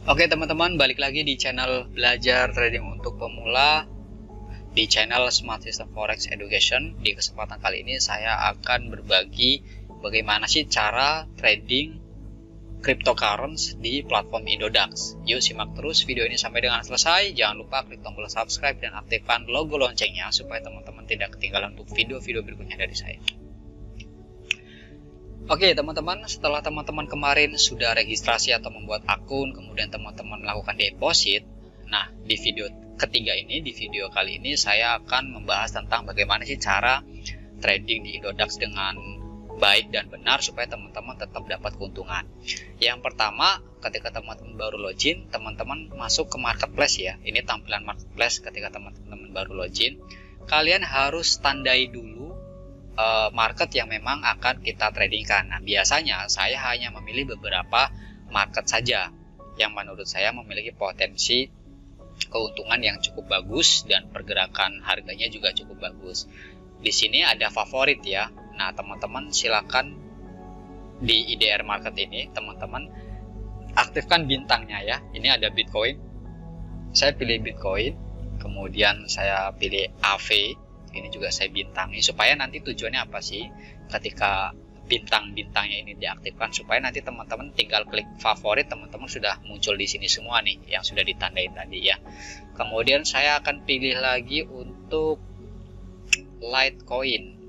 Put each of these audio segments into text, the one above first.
Oke teman-teman, balik lagi di channel belajar trading untuk pemula di channel Smart System Forex Education. Di kesempatan kali ini saya akan berbagi bagaimana sih cara trading cryptocurrency di platform Indodax. Yuk simak terus video ini sampai dengan selesai. Jangan lupa klik tombol subscribe dan aktifkan logo loncengnya supaya teman-teman tidak ketinggalan untuk video-video berikutnya dari saya. Oke teman-teman, setelah teman-teman kemarin sudah registrasi atau membuat akun, kemudian teman-teman melakukan deposit. Nah, di video ketiga ini, di video kali ini saya akan membahas tentang bagaimana sih cara trading di Indodax dengan baik dan benar supaya teman-teman tetap dapat keuntungan. Yang pertama, ketika teman-teman baru login, teman-teman masuk ke marketplace ya. Ini tampilan marketplace ketika teman-teman baru login. Kalian harus tandai dulu market yang memang akan kita tradingkan. Nah, biasanya saya hanya memilih beberapa market saja yang menurut saya memiliki potensi keuntungan yang cukup bagus dan pergerakan harganya juga cukup bagus. Di sini ada favorit ya. Nah, teman-teman silakan di IDR market ini teman-teman aktifkan bintangnya ya. Ini ada Bitcoin. Saya pilih Bitcoin, kemudian saya pilih AV. Ini juga saya bintangi supaya nanti tujuannya apa sih ketika bintang-bintangnya ini diaktifkan, supaya nanti teman-teman tinggal klik favorit, teman-teman sudah muncul di sini semua nih yang sudah ditandain tadi ya. Kemudian saya akan pilih lagi untuk Litecoin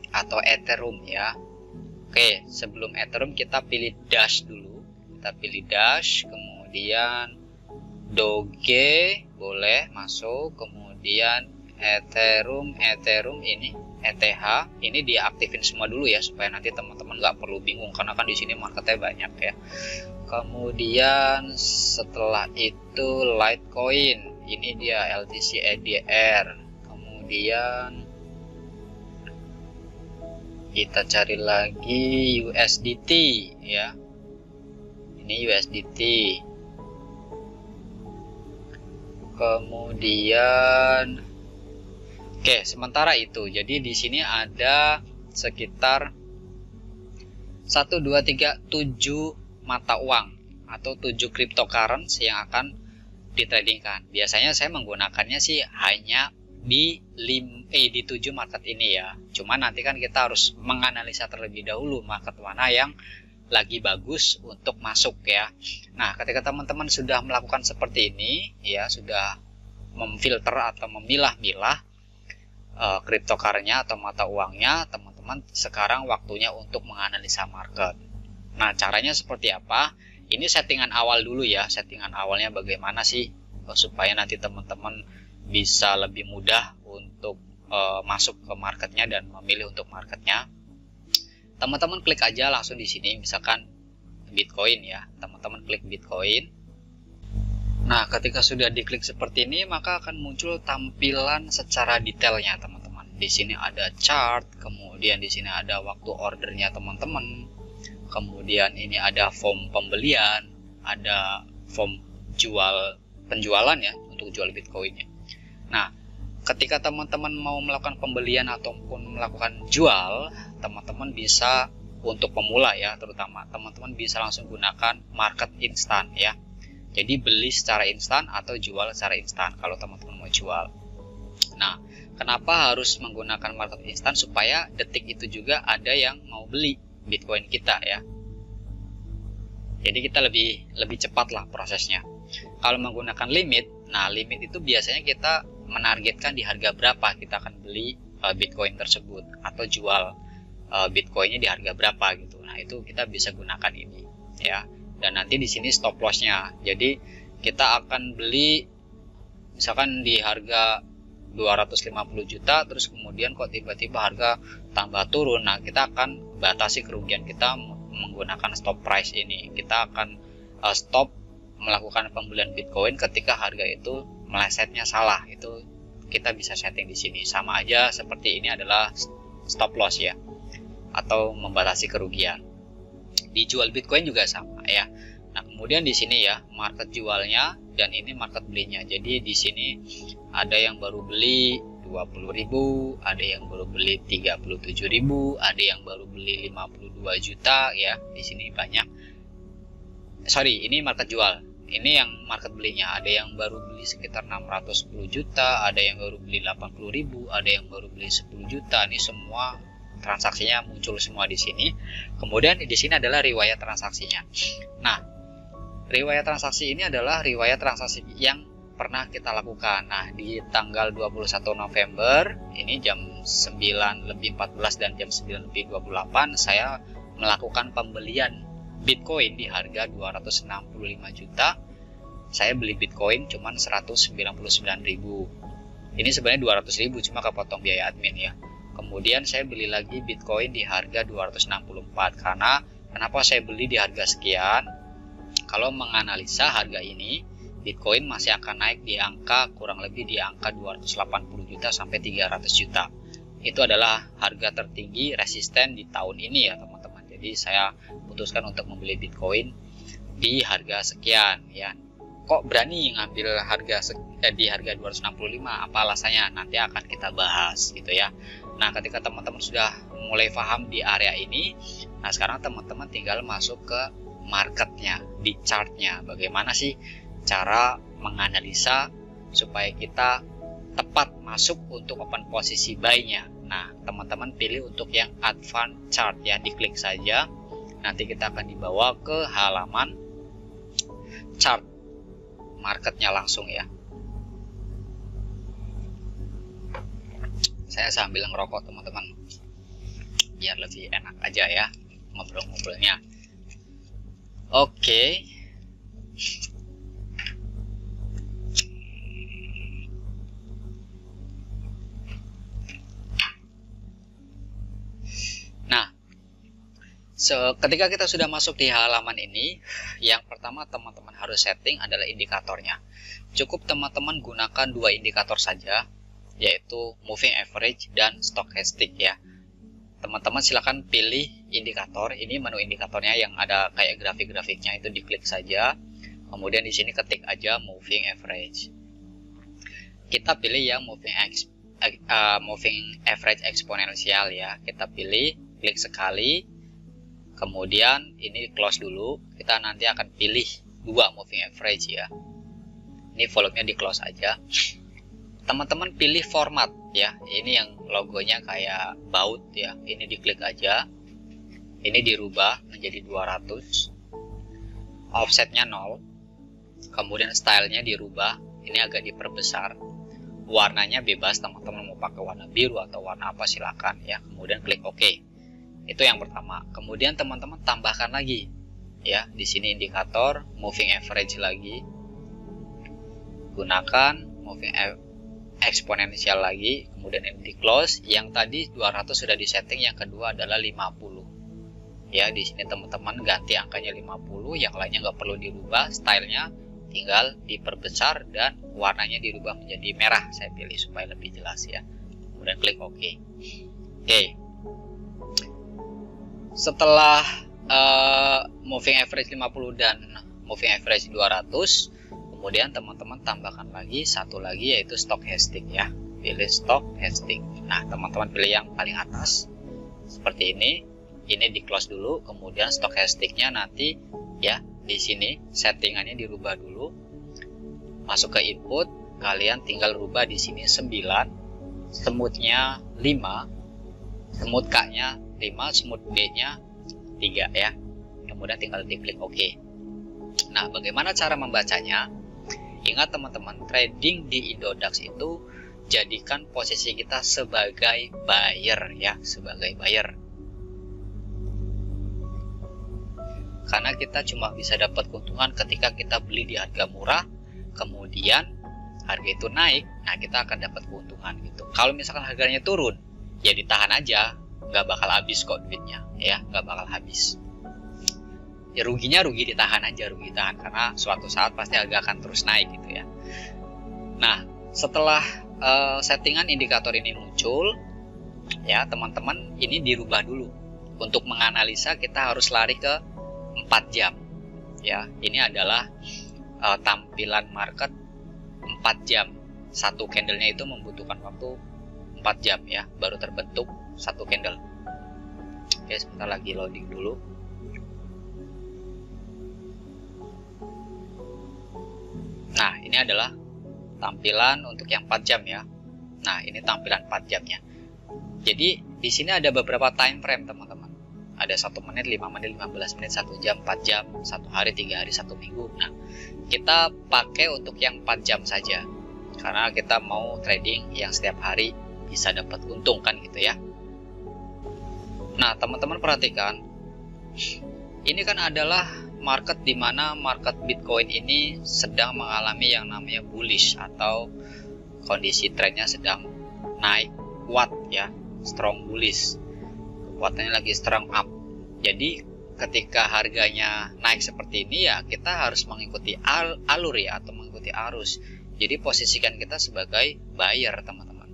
atau Ethereum ya. Oke, sebelum Ethereum kita pilih Dash dulu. Kita pilih Dash, kemudian Doge boleh masuk, kemudian Ethereum ini ETH ini diaktifin semua dulu ya supaya nanti teman-teman nggak perlu bingung karena kan di sini marketnya banyak ya. Kemudian setelah itu Litecoin, ini dia LTC EDR. Kemudian kita cari lagi USDT ya. Ini USDT. Kemudian oke, sementara itu, jadi di sini ada sekitar 1, 2, 3, 7 mata uang atau 7 cryptocurrency yang akan ditradingkan. Biasanya saya menggunakannya sih hanya di 7 market ini ya. Cuma nanti kan kita harus menganalisa terlebih dahulu market mana yang lagi bagus untuk masuk ya. Nah, ketika teman-teman sudah melakukan seperti ini ya, sudah memfilter atau memilah-milah cryptocurrency atau mata uangnya, teman-teman sekarang waktunya untuk menganalisa market. Nah, caranya seperti apa? Ini settingan awal dulu ya. Settingan awalnya bagaimana sih supaya nanti teman-teman bisa lebih mudah untuk masuk ke marketnya dan memilih untuk marketnya. Teman-teman klik aja langsung di sini, misalkan Bitcoin ya. Teman-teman klik Bitcoin. Nah, ketika sudah diklik seperti ini, maka akan muncul tampilan secara detailnya, teman-teman. Di sini ada chart, kemudian di sini ada waktu ordernya teman-teman. Kemudian ini ada form pembelian, ada form penjualan ya untuk jual Bitcoinnya. Nah, ketika teman-teman mau melakukan pembelian ataupun melakukan jual, teman-teman bisa untuk pemula ya, terutama teman-teman bisa langsung gunakan market instan ya. Jadi beli secara instan atau jual secara instan kalau teman-teman mau jual. Nah, kenapa harus menggunakan market instan? Supaya detik itu juga ada yang mau beli Bitcoin kita ya. Jadi kita lebih cepat lah prosesnya. Kalau menggunakan limit, nah limit itu biasanya kita menargetkan di harga berapa kita akan beli Bitcoin tersebut atau jual Bitcoinnya di harga berapa gitu. Nah, itu kita bisa gunakan ini ya. Dan nanti di sini stop lossnya. Jadi kita akan beli misalkan di harga 250 juta, terus kemudian kok tiba-tiba harga tambah turun. Nah, kita akan batasi kerugian kita menggunakan stop price ini. Kita akan stop melakukan pembelian Bitcoin ketika harga itu melesetnya salah. Itu kita bisa setting di sini. Sama aja seperti ini adalah stop loss ya, atau membatasi kerugian. Dijual Bitcoin juga sama ya. Nah, kemudian di sini ya market jualnya dan ini market belinya. Jadi di sini ada yang baru beli 20.000, ada yang baru beli 37.000, ada yang baru beli 52 juta ya. Di sini banyak. Sorry, ini market jual. ini yang market belinya. Ada yang baru beli sekitar 610 juta, ada yang baru beli 80.000, ada yang baru beli 10 juta. Ini semua transaksinya muncul semua di sini. Kemudian di sini adalah riwayat transaksinya. Nah, riwayat transaksi ini adalah riwayat transaksi yang pernah kita lakukan. Nah, di tanggal 21 November ini jam 9:14 dan jam 9:28 saya melakukan pembelian Bitcoin di harga 265 juta. Saya beli Bitcoin cuman 199.000. Ini sebenarnya 200.000 cuma kepotong biaya admin ya. Kemudian saya beli lagi Bitcoin di harga 264. Karena kenapa saya beli di harga sekian? Kalau menganalisa harga ini, Bitcoin masih akan naik di angka kurang lebih di angka 280 juta sampai 300 juta. Itu adalah harga tertinggi resisten di tahun ini ya teman-teman. Jadi saya putuskan untuk membeli Bitcoin di harga sekian ya. Kok berani ngambil di harga 265? Apa alasannya? Nanti akan kita bahas gitu ya. Nah, ketika teman-teman sudah mulai paham di area ini, nah sekarang teman-teman tinggal masuk ke marketnya, di chartnya. Bagaimana sih cara menganalisa supaya kita tepat masuk untuk open posisi buy-nya. Nah, teman-teman pilih untuk yang advance chart ya, diklik saja. Nanti kita akan dibawa ke halaman chart marketnya langsung ya. Saya sambil ngerokok teman-teman, biar lebih enak aja ya ngobrol-ngobrolnya. Oke. Ketika kita sudah masuk di halaman ini, yang pertama teman-teman harus setting adalah indikatornya. Cukup teman-teman gunakan dua indikator saja, yaitu moving average dan stochastic ya. Teman-teman silakan pilih indikator. Ini menu indikatornya yang ada kayak grafik-grafiknya, itu diklik saja. Kemudian di sini ketik aja moving average. Kita pilih yang moving average eksponensial ya. Kita pilih, klik sekali. Kemudian ini close dulu, kita nanti akan pilih dua moving average ya. Ini volumenya di close aja. Teman-teman pilih format ya. Ini yang logonya kayak baut ya. Ini diklik aja. Ini dirubah menjadi 200. Offsetnya 0. Kemudian stylenya dirubah. Ini agak diperbesar. Warnanya bebas, teman-teman mau pakai warna biru atau warna apa silakan ya. Kemudian klik OK. Itu yang pertama. Kemudian teman-teman tambahkan lagi ya, di sini indikator moving average lagi. Gunakan moving eksponensial lagi, kemudian ini di close. Yang tadi 200 sudah disetting, yang kedua adalah 50. Ya, di sini teman-teman ganti angkanya 50, yang lainnya nggak perlu dirubah, stylenya tinggal diperbesar dan warnanya dirubah menjadi merah. Saya pilih supaya lebih jelas ya. Kemudian klik OK. Oke. Setelah moving average 50 dan moving average 200, kemudian teman-teman tambahkan lagi satu lagi, yaitu stochastic ya. Pilih stochastic. Nah, teman-teman pilih yang paling atas seperti ini. Ini di close dulu, kemudian stochasticnya nanti ya di sini settingannya dirubah dulu. Masuk ke input, kalian tinggal rubah di sini 9, smoothnya 5, smooth K-nya 5, smooth D-nya 3 ya. Kemudian tinggal diklik OK. Nah, bagaimana cara membacanya? Ingat teman-teman, trading di Indodax itu jadikan posisi kita sebagai buyer ya, sebagai buyer. Karena kita cuma bisa dapat keuntungan ketika kita beli di harga murah, kemudian harga itu naik, nah kita akan dapat keuntungan gitu. Kalau misalkan harganya turun, ya ditahan aja, nggak bakal habis kok duitnya ya, nggak bakal habis. Ya ruginya rugi ditahan aja, rugi tahan, karena suatu saat pasti harga akan terus naik gitu ya. Nah, setelah settingan indikator ini muncul ya teman-teman, ini dirubah dulu. Untuk menganalisa kita harus lari ke 4 jam ya. Ini adalah tampilan market 4 jam. Satu candlenya itu membutuhkan waktu 4 jam ya, baru terbentuk satu candle. Oke, sebentar lagi loading dulu. ini adalah tampilan untuk yang 4 jam ya. Nah, ini tampilan 4 jamnya. Jadi di sini ada beberapa time frame teman-teman. Ada 1 menit, 5 menit, 15 menit, 1 jam, 4 jam, 1 hari, 3 hari, 1 minggu. Nah, kita pakai untuk yang 4 jam saja. Karena kita mau trading yang setiap hari bisa dapat untung kan gitu ya. Nah, teman-teman perhatikan. Ini kan adalah market di mana market Bitcoin ini sedang mengalami yang namanya bullish atau kondisi trennya sedang naik kuat ya, strong bullish. Kekuatannya lagi strong up. Jadi ketika harganya naik seperti ini ya kita harus mengikuti alur ya, atau mengikuti arus. Jadi posisikan kita sebagai buyer teman-teman.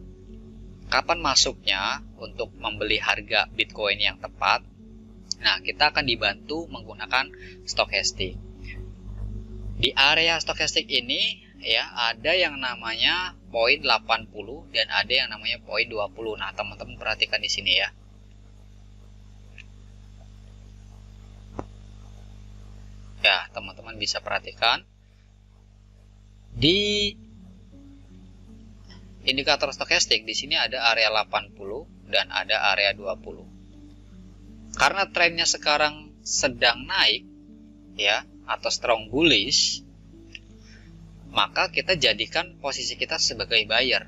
Kapan masuknya untuk membeli harga Bitcoin yang tepat? Nah, kita akan dibantu menggunakan stochastic. Di area stochastic ini ya ada yang namanya poin 80 dan ada yang namanya poin 20. Nah, teman-teman perhatikan di sini ya. Ya, teman-teman bisa perhatikan di indikator stokastik di sini ada area 80 dan ada area 20. Karena trennya sekarang sedang naik ya, atau strong bullish, maka kita jadikan posisi kita sebagai buyer.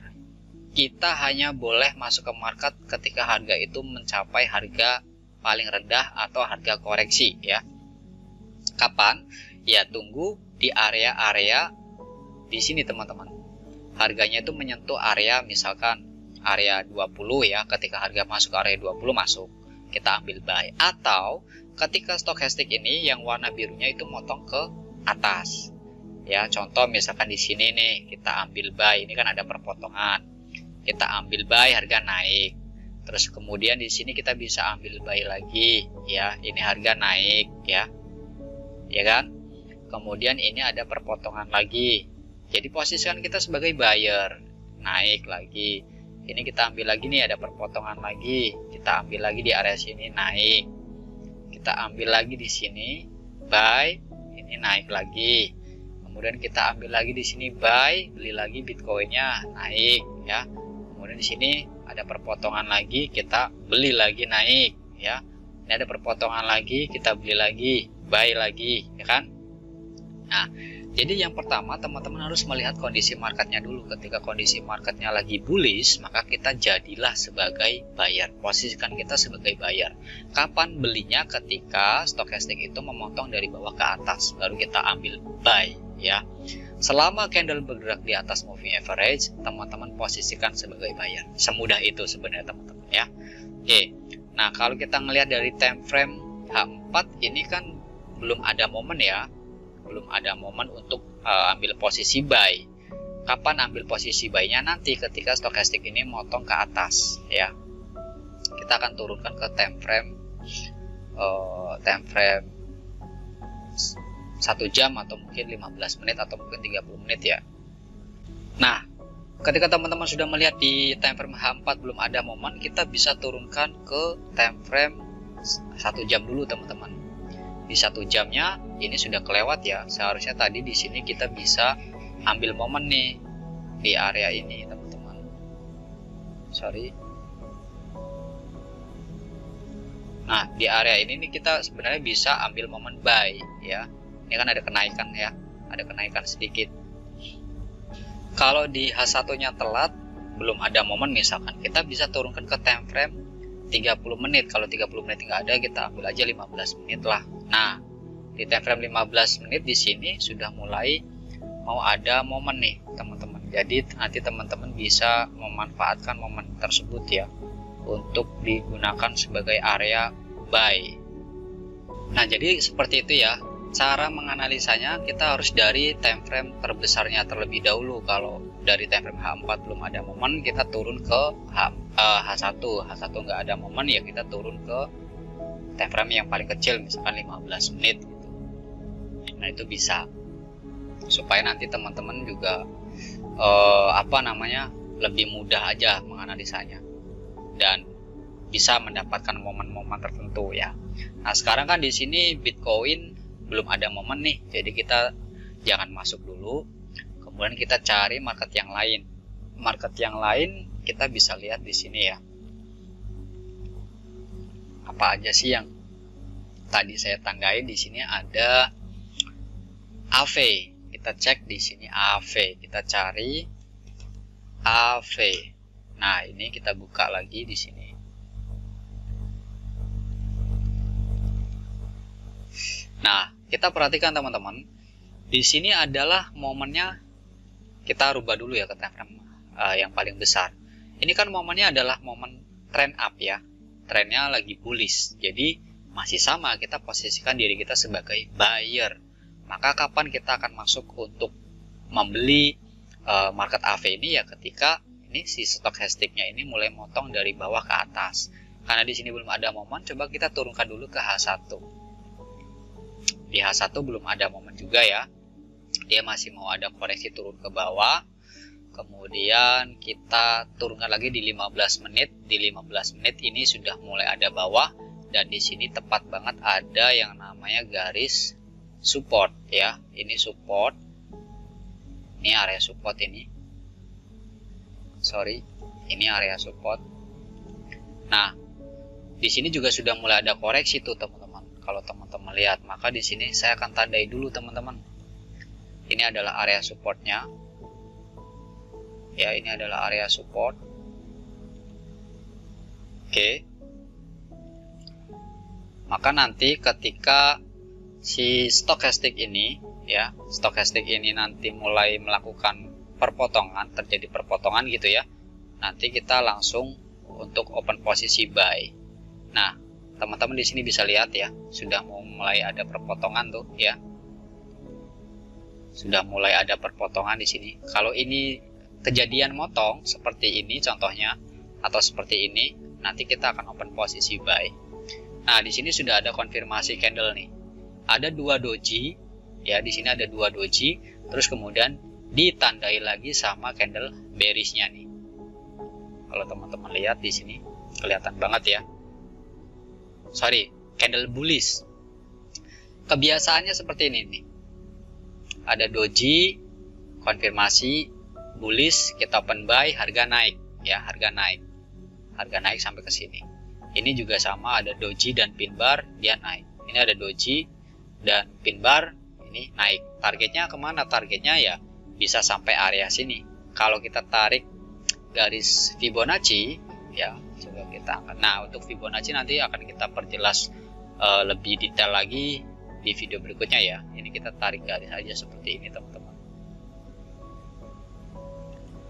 Kita hanya boleh masuk ke market ketika harga itu mencapai harga paling rendah atau harga koreksi ya. Kapan? Ya tunggu di area-area di sini teman-teman. Harganya itu menyentuh area misalkan area 20 ya. Ketika harga masuk ke area 20 masuk, kita ambil buy. Atau ketika stokastik ini yang warna birunya itu motong ke atas. Ya, contoh misalkan di sini nih kita ambil buy, ini kan ada perpotongan. Kita ambil buy, harga naik. Terus kemudian di sini kita bisa ambil buy lagi ya. Ini harga naik ya. Ya kan? Kemudian ini ada perpotongan lagi. Jadi posisikan kita sebagai buyer. Naik lagi. Ini kita ambil lagi nih, ada perpotongan lagi. Kita ambil lagi di area sini, naik. Kita ambil lagi di sini, buy. Ini naik lagi. Kemudian kita ambil lagi di sini, buy. Beli lagi Bitcoinnya, naik ya. Kemudian di sini ada perpotongan lagi, kita beli lagi, naik ya. Ini ada perpotongan lagi, kita beli lagi, buy lagi ya kan. Nah, jadi yang pertama teman-teman harus melihat kondisi marketnya dulu. Ketika kondisi marketnya lagi bullish, maka kita jadilah sebagai buyer. Posisikan kita sebagai buyer. Kapan belinya? Ketika stokastik itu memotong dari bawah ke atas, baru kita ambil buy ya. Selama candle bergerak di atas moving average, teman-teman posisikan sebagai buyer. Semudah itu sebenarnya teman-teman ya. Oke. Nah, kalau kita ngelihat dari time frame H4 ini kan belum ada momen ya. Belum ada momen untuk ambil posisi buy. Kapan ambil posisi buy-nya? Nanti ketika stokastik ini motong ke atas ya. Kita akan turunkan ke time frame 1 jam atau mungkin 15 menit atau mungkin 30 menit ya. Nah, ketika teman-teman sudah melihat di time frame H4 belum ada momen, kita bisa turunkan ke time frame 1 jam dulu teman-teman. Di 1 jamnya ini sudah kelewat ya. Seharusnya tadi di sini kita bisa ambil momen nih di area ini teman-teman. Sorry. Nah, di area ini nih kita sebenarnya bisa ambil momen buy ya. Ini kan ada kenaikan ya. Ada kenaikan sedikit. Kalau di H1-nya telat, belum ada momen misalkan, kita bisa turunkan ke time frame 30 menit. Kalau 30 menit nggak ada, kita ambil aja 15 menit lah. Nah, di time frame 15 menit di sini sudah mulai mau ada momen nih, teman-teman. Jadi nanti teman-teman bisa memanfaatkan momen tersebut ya untuk digunakan sebagai area buy. Nah, jadi seperti itu ya. Cara menganalisanya kita harus dari time frame terbesarnya terlebih dahulu. Kalau dari time frame H4 belum ada momen, kita turun ke H1. H1 nggak ada momen ya kita turun ke time frame yang paling kecil, misalkan 15 menit gitu. Nah, itu bisa supaya nanti teman-teman juga lebih mudah aja menganalisanya dan bisa mendapatkan momen-momen tertentu ya. Nah, sekarang kan di sini Bitcoin belum ada momen nih, jadi kita jangan masuk dulu. Kemudian kita cari market yang lain. Market yang lain kita bisa lihat di sini ya. Apa aja sih yang tadi saya tandai? Di sini ada AV. Kita cek di sini AV. Kita cari AV. Nah, ini kita buka lagi di sini. Nah, kita perhatikan teman-teman. Di sini adalah momennya, kita rubah dulu ya ke time frame yang paling besar. Ini kan momennya adalah momen trend up ya. Trennya lagi bullish. Jadi masih sama, kita posisikan diri kita sebagai buyer. Maka kapan kita akan masuk untuk membeli market AV ini ya, ketika ini si stochasticnya ini mulai motong dari bawah ke atas. Karena di sini belum ada momen, coba kita turunkan dulu ke H1. Di H1 belum ada momen juga ya. Dia masih mau ada koreksi turun ke bawah. Kemudian kita turunkan lagi di 15 menit. Di 15 menit ini sudah mulai ada bawah, dan di sini tepat banget ada yang namanya garis support ya. Ini support. Ini area support ini. Sorry, ini area support. Nah, di sini juga sudah mulai ada koreksi tuh teman-teman. Kalau teman-teman lihat, maka di sini saya akan tandai dulu teman-teman. Ini adalah area supportnya. Ya, ini adalah area support. Oke. Maka nanti ketika si stochastic ini ya, stochastic ini nanti mulai melakukan perpotongan, terjadi perpotongan gitu ya. Nanti kita langsung untuk open posisi buy. Nah, teman-teman di sini bisa lihat ya, sudah mulai ada perpotongan tuh ya. Sudah mulai ada perpotongan di sini. Kalau ini kejadian motong seperti ini contohnya, atau seperti ini, nanti kita akan open posisi buy. Nah, di sini sudah ada konfirmasi candle nih. Ada dua doji ya, di sini ada dua doji, terus kemudian ditandai lagi sama candle bearishnya nih. Kalau teman-teman lihat di sini kelihatan banget ya. Sorry, candle bullish. Kebiasaannya seperti ini nih. Ada doji, konfirmasi bullish, kita open buy, harga naik ya, harga naik sampai ke sini. Ini juga sama, ada doji dan pin bar, dia naik. Ini ada doji dan pin bar, ini naik. Targetnya kemana? Targetnya ya bisa sampai area sini. Kalau kita tarik garis Fibonacci ya, coba kita angkat. Nah, untuk Fibonacci nanti akan kita perjelas lebih detail lagi di video berikutnya ya. Ini kita tarik garis aja seperti ini teman-teman.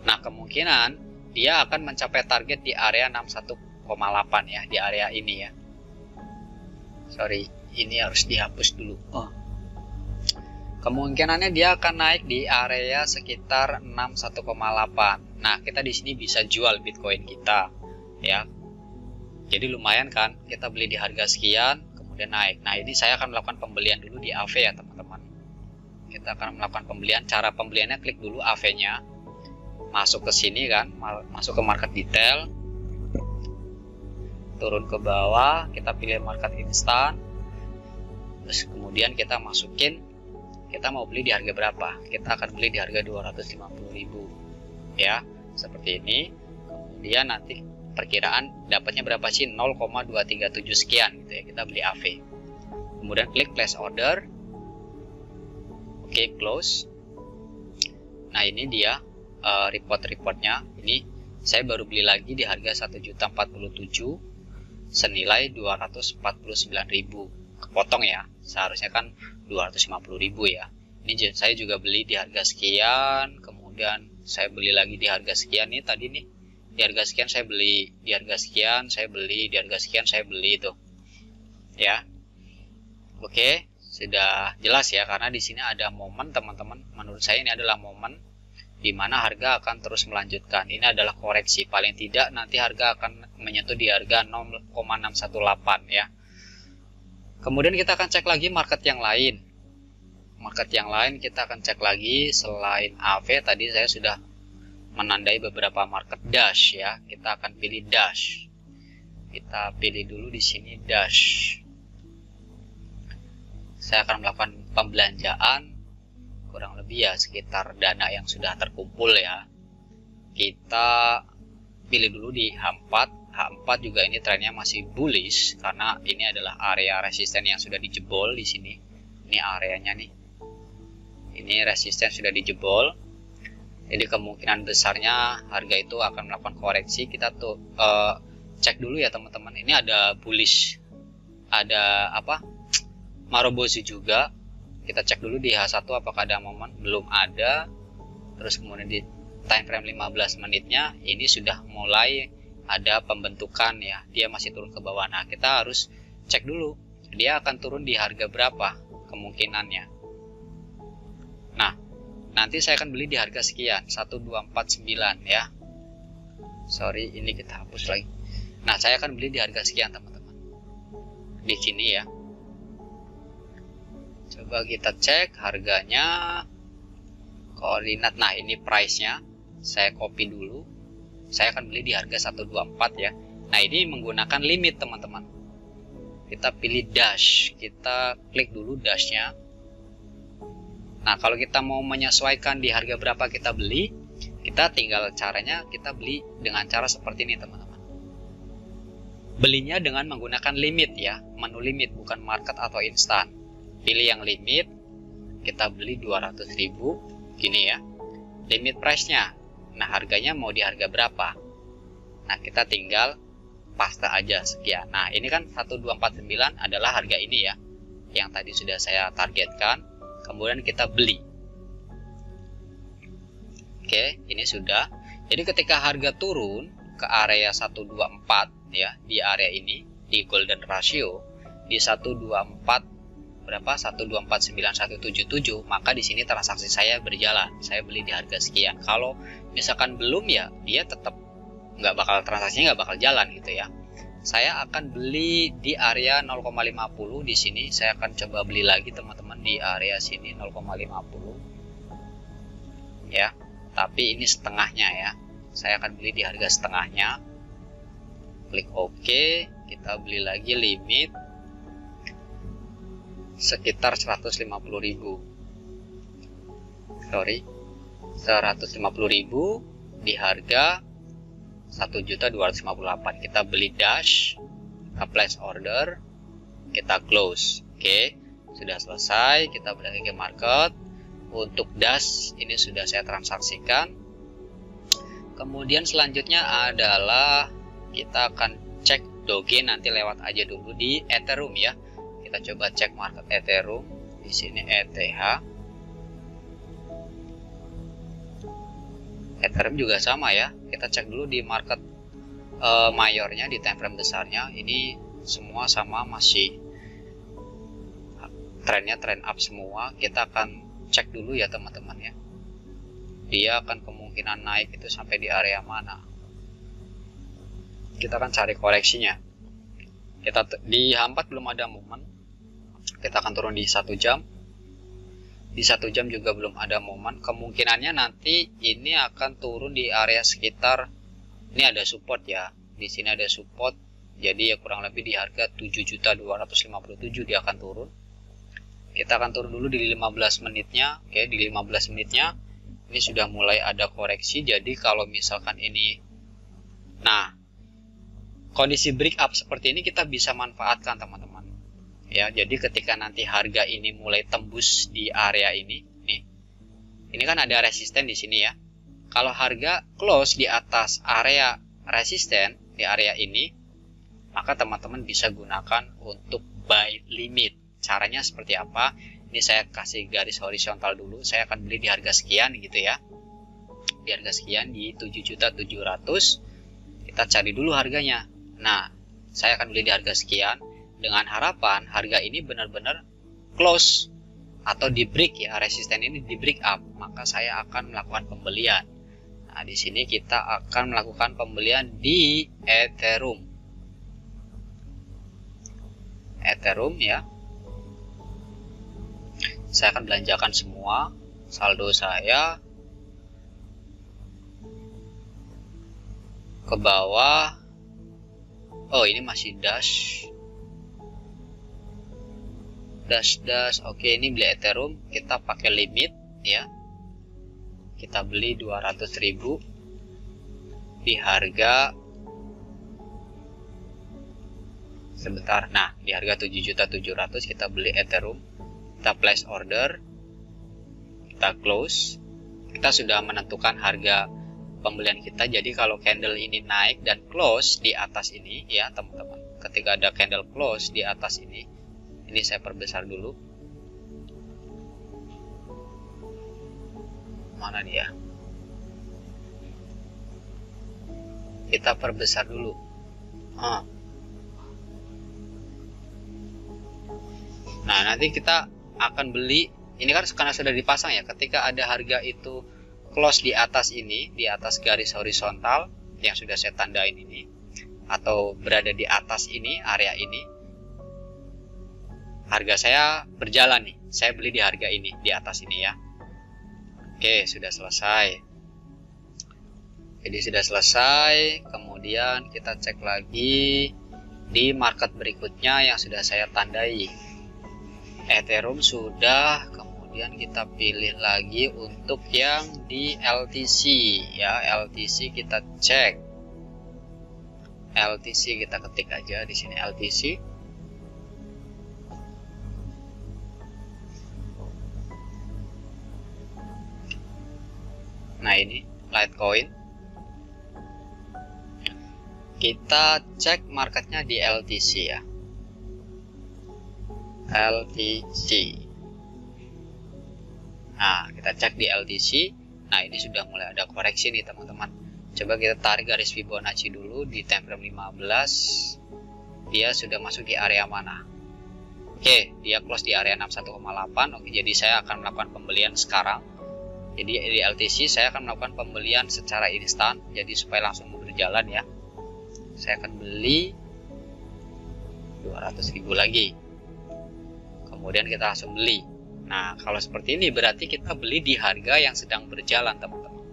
Nah, kemungkinan dia akan mencapai target di area 61,8 ya, di area ini ya. Sorry, ini harus dihapus dulu. Kemungkinannya dia akan naik di area sekitar 61,8. Nah, kita di sini bisa jual Bitcoin kita ya. Jadi lumayan kan, kita beli di harga sekian, kemudian naik. Nah, ini saya akan melakukan pembelian dulu di AV ya teman-teman. Kita akan melakukan pembelian. Cara pembeliannya, klik dulu AV-nya. Masuk ke sini kan, masuk ke market detail, turun ke bawah, kita pilih market instan, terus kemudian kita masukin, kita mau beli di harga berapa. Kita akan beli di harga 250.000 ya, seperti ini. Kemudian nanti perkiraan dapatnya berapa sih, 0,237 sekian gitu ya, kita beli AV. Kemudian klik place order, oke, close. Nah, ini dia report-reportnya. Ini saya baru beli lagi di harga 1.047.000 senilai 249.000, kepotong ya, seharusnya kan 250.000 ya. Ini saya juga beli di harga sekian, kemudian saya beli lagi di harga sekian nih, tadi nih di harga sekian saya beli, di harga sekian saya beli, di harga sekian saya beli tuh ya. Oke, sudah jelas ya, karena di sini ada momen teman-teman. Menurut saya ini adalah momen di mana harga akan terus melanjutkan. Ini adalah koreksi, paling tidak nanti harga akan menyentuh di harga 0,618 ya. Kemudian kita akan cek lagi market yang lain. Market yang lain kita akan cek lagi selain AV. Tadi saya sudah menandai beberapa market Dash ya. Kita akan pilih Dash. Kita pilih dulu di sini Dash. Saya akan melakukan pembelanjaan kurang lebih lebih ya sekitar dana yang sudah terkumpul ya. Kita pilih dulu di H4. H4 juga ini trennya masih bullish karena ini adalah area resisten yang sudah dijebol di sini. Ini areanya nih. Ini resisten sudah dijebol. Jadi kemungkinan besarnya harga itu akan melakukan koreksi. Kita tuh cek dulu ya teman-teman. Ini ada bullish, ada apa? Marobozu juga. Kita cek dulu di H1 apakah ada momen. Belum ada. Terus kemudian di time frame 15 menitnya ini sudah mulai ada pembentukan ya. Dia masih turun ke bawah. Nah, kita harus cek dulu dia akan turun di harga berapa kemungkinannya. Nah, nanti saya akan beli di harga sekian, 1249 ya. Sorry, ini kita hapus lagi. Nah, saya akan beli di harga sekian teman-teman. Di sini ya. Coba kita cek harganya, koordinat. Nah, ini price-nya. Saya copy dulu. Saya akan beli di harga 124 ya. Nah, ini menggunakan limit teman-teman. Kita pilih dash. Kita klik dulu dash-nya. Nah, kalau kita mau menyesuaikan di harga berapa kita beli, kita tinggal caranya kita beli dengan cara seperti ini teman-teman. Belinya dengan menggunakan limit ya, menu limit bukan market atau instan. Pilih yang limit, kita beli 200.000, gini ya. Limit price-nya. Nah, harganya mau di harga berapa? Nah, kita tinggal paste aja sekian. Nah, ini kan 1249 adalah harga ini ya, yang tadi sudah saya targetkan. Kemudian kita beli. Oke, ini sudah. Jadi ketika harga turun ke area 124 ya, di area ini di golden ratio di 124 berapa? 1249177, maka di sini transaksi saya berjalan. Saya beli di harga sekian. Kalau misalkan belum ya, dia tetap nggak bakal, transaksinya nggak bakal jalan gitu ya. Saya akan beli di area 0,50 di sini. Saya akan coba beli lagi teman-teman di area sini 0,50 ya. Tapi ini setengahnya ya. Saya akan beli di harga setengahnya. Klik OK. Kita beli lagi limit sekitar 150.000. Sorry, 150.000 di harga 1.258. Kita beli dash, kita place order, kita close. Oke, sudah selesai. Kita balik ke market. Untuk dash ini sudah saya transaksikan. Kemudian selanjutnya adalah kita akan cek Doge, nanti lewat aja dulu di Ethereum ya. Kita coba cek market Ethereum. Di sini ETH. Ethereum juga sama ya. Kita cek dulu di market mayornya, di time frame besarnya. Ini semua sama, masih trennya trend up semua. Kita akan cek dulu ya teman-teman ya. Dia akan kemungkinan naik itu sampai di area mana. Kita akan cari koreksinya. Kita di H4 belum ada momen. Kita akan turun di 1 jam. Di 1 jam juga belum ada momen. Kemungkinannya nanti ini akan turun di area sekitar, ini ada support ya. Di sini ada support. Jadi ya kurang lebih di harga 7.257 dia akan turun. Kita akan turun dulu di 15 menitnya. Oke, di 15 menitnya ini sudah mulai ada koreksi. Jadi kalau misalkan ini, nah, kondisi break up seperti ini kita bisa manfaatkan teman-teman. Ya, jadi ketika nanti harga ini mulai tembus di area ini, nih, ini kan ada resisten di sini ya. Kalau harga close di atas area resisten di area ini, maka teman-teman bisa gunakan untuk buy limit. Caranya seperti apa? Ini saya kasih garis horizontal dulu. Saya akan beli di harga sekian gitu ya. Di harga sekian di 7.700. Kita cari dulu harganya. Nah, saya akan beli di harga sekian. Dengan harapan harga ini benar-benar close atau di break ya, resisten ini di break up, maka saya akan melakukan pembelian. Nah, di sini kita akan melakukan pembelian di Ethereum. Ethereum ya. Saya akan belanjakan semua saldo saya ke bawah. Oh, ini masih dash. Oke, ini beli Ethereum, kita pakai limit ya. kita beli 200.000 di harga sebentar. Nah, di harga 7.700.000 kita beli Ethereum. Kita place order, kita close. Kita sudah menentukan harga pembelian kita. Jadi kalau candle ini naik dan close di atas ini ya teman-teman, ketika ada candle close di atas ini saya perbesar dulu. Mana dia? Kita perbesar dulu. Nah, nanti kita akan beli. Ini kan karena sudah dipasang ya. Ketika ada harga itu close di atas ini, di atas garis horizontal yang sudah saya tandain ini, atau berada di atas ini, area ini, harga saya berjalan nih. Saya beli di harga ini, di atas ini ya. Oke, sudah selesai. Jadi sudah selesai. Kemudian kita cek lagi di market berikutnya yang sudah saya tandai. Ethereum sudah, kemudian kita pilih lagi untuk yang di LTC ya. LTC kita cek. LTC kita ketik aja di sini LTC. Nah, ini Litecoin. Kita cek marketnya di LTC ya. LTC. Nah, kita cek di LTC. Nah, ini sudah mulai ada koreksi nih teman-teman. Coba kita tarik garis Fibonacci dulu di time frame 15. Dia sudah masuk di area mana? Oke, dia close di area 61,8. Oke, jadi saya akan melakukan pembelian sekarang. Jadi di LTC saya akan melakukan pembelian secara instan. Jadi supaya langsung berjalan ya. Saya akan beli 200.000 lagi. Kemudian kita langsung beli. Nah, kalau seperti ini berarti kita beli di harga yang sedang berjalan teman-teman.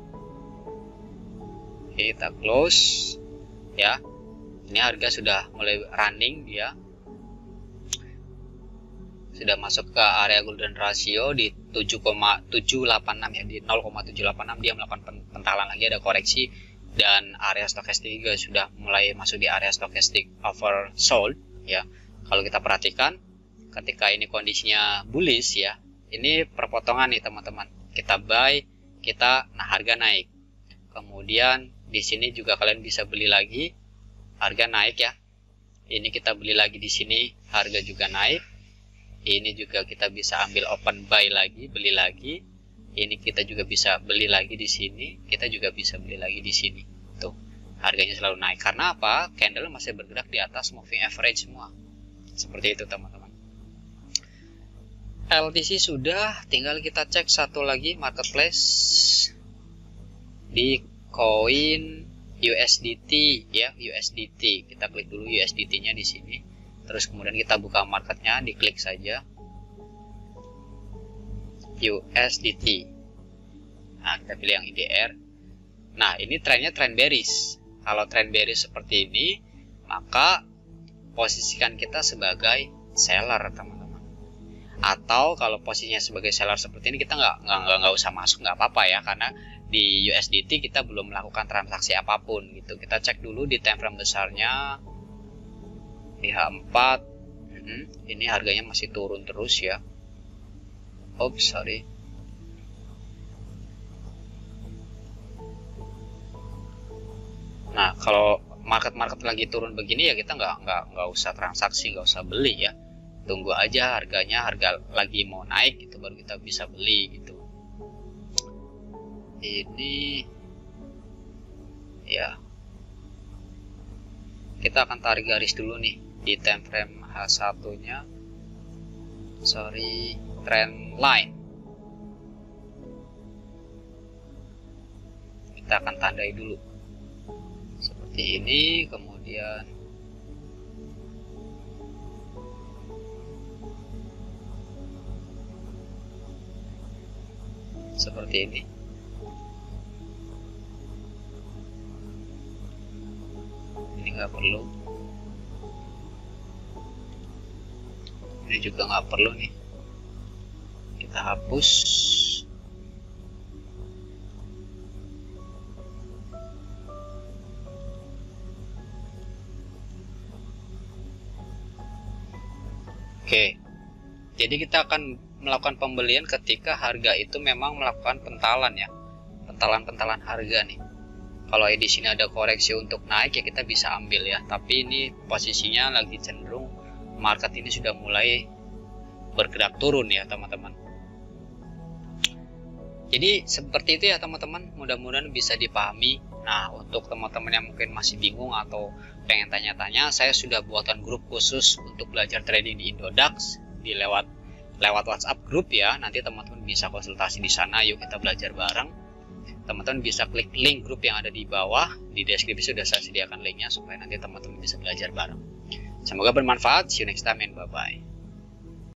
Oke, kita close ya. Ini harga sudah mulai running dia. Sudah masuk ke area golden ratio di 7,786 ya, di 0,786 dia melakukan pentalan lagi, ada koreksi, dan area stokastik juga sudah mulai masuk di area stokastik oversold ya. Kalau kita perhatikan ketika ini kondisinya bullish ya, ini perpotongan nih teman-teman. Kita buy, harga naik. Kemudian di sini juga kalian bisa beli lagi, harga naik ya. Ini kita beli lagi di sini, harga juga naik. Ini juga kita bisa ambil open buy lagi, beli lagi. Ini kita juga bisa beli lagi di sini, kita juga bisa beli lagi di sini. Tuh, harganya selalu naik. Karena apa? Candle masih bergerak di atas moving average semua. Seperti itu teman-teman. LTC sudah, tinggal kita cek satu lagi marketplace di koin USDT ya, USDT. Kita klik dulu USDT-nya di sini. Terus kemudian kita buka marketnya, diklik saja USDT. Nah, kita pilih yang IDR. Nah, ini trennya tren bearish. Kalau tren bearish seperti ini, maka posisikan kita sebagai seller teman-teman. Atau kalau posisinya sebagai seller seperti ini, kita nggak usah masuk, nggak apa-apa ya, karena di USDT kita belum melakukan transaksi apapun gitu. Kita cek dulu di time frame besarnya di H4. Ini harganya masih turun terus ya. Oops, sorry. Nah, kalau market lagi turun begini ya, kita nggak usah transaksi, nggak usah beli ya. Tunggu aja harga lagi mau naik gitu, baru kita bisa beli gitu. Ini ya, kita akan tarik garis dulu nih di time frame H1 nya, sorry, trend line. Kita akan tandai dulu seperti ini, kemudian seperti ini. Ini nggak perlu, ini juga nggak perlu nih, kita hapus. Oke, jadi kita akan melakukan pembelian ketika harga itu memang melakukan pentalan ya, pentalan harga nih. Kalau di sini ada koreksi untuk naik ya kita bisa ambil ya, tapi ini posisinya lagi cenderung market ini sudah mulai bergerak turun ya teman-teman. Jadi seperti itu ya teman-teman, mudah-mudahan bisa dipahami. Nah, untuk teman-teman yang mungkin masih bingung atau pengen tanya-tanya, saya sudah buatkan grup khusus untuk belajar trading di Indodax di lewat WhatsApp grup ya. Nanti teman-teman bisa konsultasi di sana, yuk kita belajar bareng. Teman-teman bisa klik link grup yang ada di bawah, di deskripsi sudah saya sediakan linknya supaya nanti teman-teman bisa belajar bareng. Semoga bermanfaat. See you next time and bye-bye.